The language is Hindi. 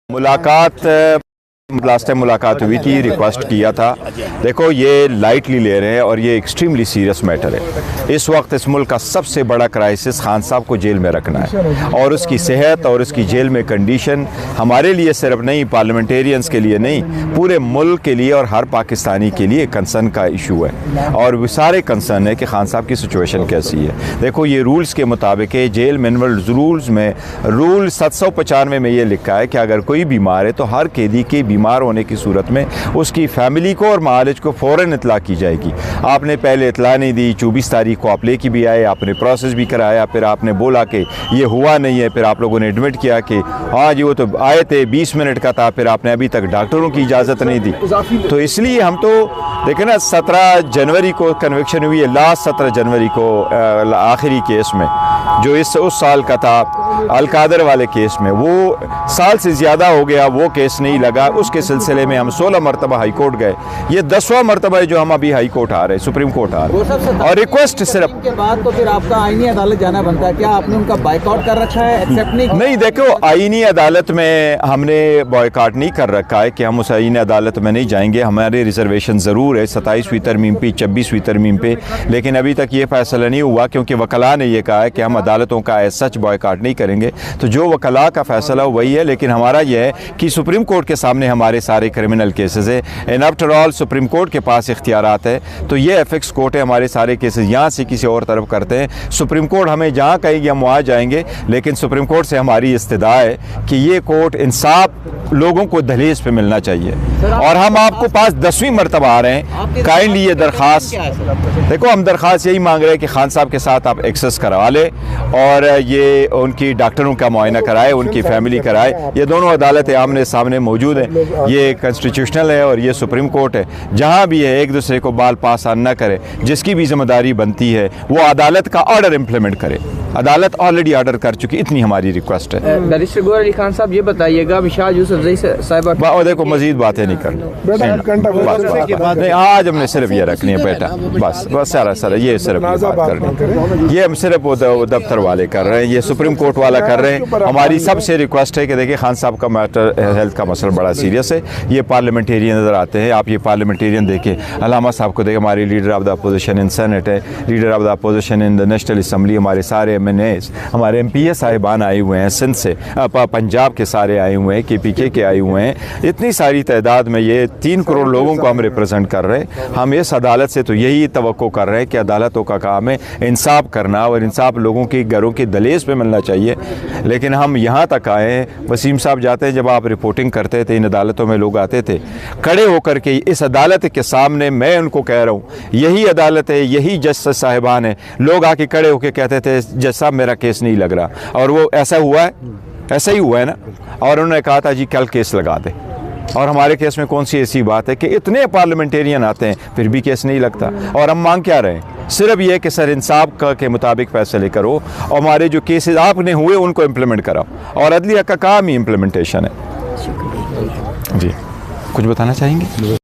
मुलाकात लास्ट टाइम मुलाकात हुई थी, रिक्वेस्ट किया था। देखो ये लाइटली ले रहे हैं और ये एक्सट्रीमली सीरियस मैटर है। इस वक्त इस मुल्क का सबसे बड़ा क्राइसिस खान साहब को जेल में रखना है और उसकी सेहत और उसकी जेल में कंडीशन हमारे लिए सिर्फ नहीं, पार्लियामेंटेरियंस के लिए नहीं, पूरे मुल्क के लिए और हर पाकिस्तानी के लिए कंसर्न का इशू है। और वो सारे कंसर्न है कि खान साहब की सिचुएशन कैसी है। देखो ये रूल्स के मुताबिक है, जेल मैनुअल रूल्स में रूल 795 में ये लिखा है कि अगर कोई बीमार है तो हर कैदी के बीमार होने की सूरत में उसकी फैमिली को और मालिज को फ़ौरन इतला की जाएगी। आपने पहले इतला नहीं दी, 24 तारीख को आप लेके भी आए, आपने प्रोसेस भी कराया, फिर आपने बोला कि ये हुआ नहीं है, फिर आप लोगों ने एडमिट किया कि हाँ जी वो तो आए थे 20 मिनट का था, फिर आपने अभी तक डॉक्टरों की इजाज़त नहीं दी। तो इसलिए हम तो देखें ना, 17 जनवरी को कन्विक्शन हुई है, लास्ट 17 जनवरी को आखिरी केस में जो उस साल का था अलकादर वाले केस में, वो साल से ज़्यादा हो गया, वो केस नहीं लगा। उसके सिलसिले में हम 16 मरतबा हाई कोर्ट गए। ये 10वां मरतबा है जो हम अभी हाई कोर्ट आ रहे हैं, सुप्रीम कोर्ट आ रहे हैं। और रिक्वेस्ट सिर्फ के बाद तो फिर आपका आईनी अदालत जाना बनता है। क्या आपने उनका बाइकआउट कर रखा है, एक्सेप्ट नहीं? देखो आईनी अदालत में हमने बॉयकॉट नहीं कर रखा है कि हम उस आईनी अदालत में नहीं जाएंगे। हमारे रिजर्वेशन ज़रूर है 27वीं तरमीम पे, 26वीं तरमीम पे, लेकिन अभी तक ये फैसला नहीं हुआ क्योंकि वकला ने यह कहा है कि हम अदालतों का एज सच बॉयकॉट नहीं करेंगे। तो जो वकला का फैसला वही है, लेकिन हमारा यह है कि सुप्रीम कोर्ट के सामने हमारे सारे क्रिमिनल केसेस है। And after all supreme court के पास इख्तियारात है, तो ये एफिक्स कोर्ट है। हमारे सारे केसेस यहाँ से किसी और तरफ करते हैं। सुप्रीम कोर्ट हमें जहाँ कहेगी हम वहाँ जाएंगे, लेकिन सुप्रीम कोर्ट से हमारी इस्तदा है कि ये कोर्ट इंसाफ लोगों को दहलीज पे मिलना चाहिए। और हम आपको पास 10वीं मरतबा आ रहे हैं, काइंडली ये दरख्वास्त, देखो हम दरख्वास्त यही मांग रहे हैं कि खान साहब के साथ आप एक्सेस करवा लें और ये उनकी डॉक्टरों का मुआयना कराए, उनकी फैमिली कराए। ये दोनों अदालतें आमने सामने मौजूद हैं, ये कॉन्स्टिट्यूशनल है और ये सुप्रीम कोर्ट है। जहाँ भी है एक दूसरे को बाल पास आन न करे, जिसकी भी जिम्मेदारी बनती है वो अदालत का ऑर्डर इम्प्लीमेंट करे। अदालत ऑलरेडी ऑर्डर कर चुकी, इतनी हमारी रिक्वेस्ट है। बैरिस्टर गौहर अली खान साहब ये बताइएगा, मिशाल यूसुफजई साहब देखो मजीद बातें नहीं करनी, आज हमने सिर्फ ये रखनी है बेटा, बस सारा ये सिर्फ ये बात करनी। ये हम सिर्फ वो दफ्तर वाले कर रहे हैं, ये सुप्रीम कोर्ट वाला कर रहे हैं। हमारी सबसे रिक्वेस्ट है कि देखिए खान साहब का मैटर, हेल्थ का मसला बड़ा सीरियस है। ये पार्लियामेंटेरियन नज़र आते हैं, आप ये पार्लियामेंटेरियन देखें, अलामा साहब को देखें, हमारे leader of the opposition in senate है, leader of the opposition in the national assembly, हमारे सारे MNAs, हमारे MPA साहिबान आए हुए हैं सिंध से, पंजाब के सारे आए हुए हैं, KPK के आए हुए हैं। इतनी सारी तादाद में ये 3 करोड़ लोगों को हम रिप्रेजेंट कर रहे हैं। हम इस अदालत से तो यही तवक्को कर रहे हैं कि अदालतों का काम है इंसाफ करना और इंसाफ लोगों के घरों की दहलीज पे मिलना चाहिए। लेकिन हम यहाँ तक आए हैं, वसीम साहब जाते हैं, जब आप रिपोर्टिंग करते थे इन अदालतों में लोग आते थे खड़े होकर के, इस अदालत के सामने मैं उनको कह रहा हूँ यही अदालत है, यही जज साहिबान है, लोग आके खड़े होकर कहते थे जज साहब मेरा केस नहीं लग रहा, और वो ऐसा हुआ है, ऐसा ही हुआ है ना। और उन्होंने कहा था जी कल केस लगा दे, और हमारे केस में कौन सी ऐसी बात है कि इतने पार्लियामेंटेरियन आते हैं फिर भी केस नहीं लगता। और हम मांग क्या रहे हैं, सिर्फ ये कि सर इंसाफ के मुताबिक फैसले करो और हमारे जो केसेस आपने हुए उनको इम्प्लीमेंट कराओ, और अदलिया का काम ही इम्प्लीमेंटेशन है। जी कुछ बताना चाहेंगे?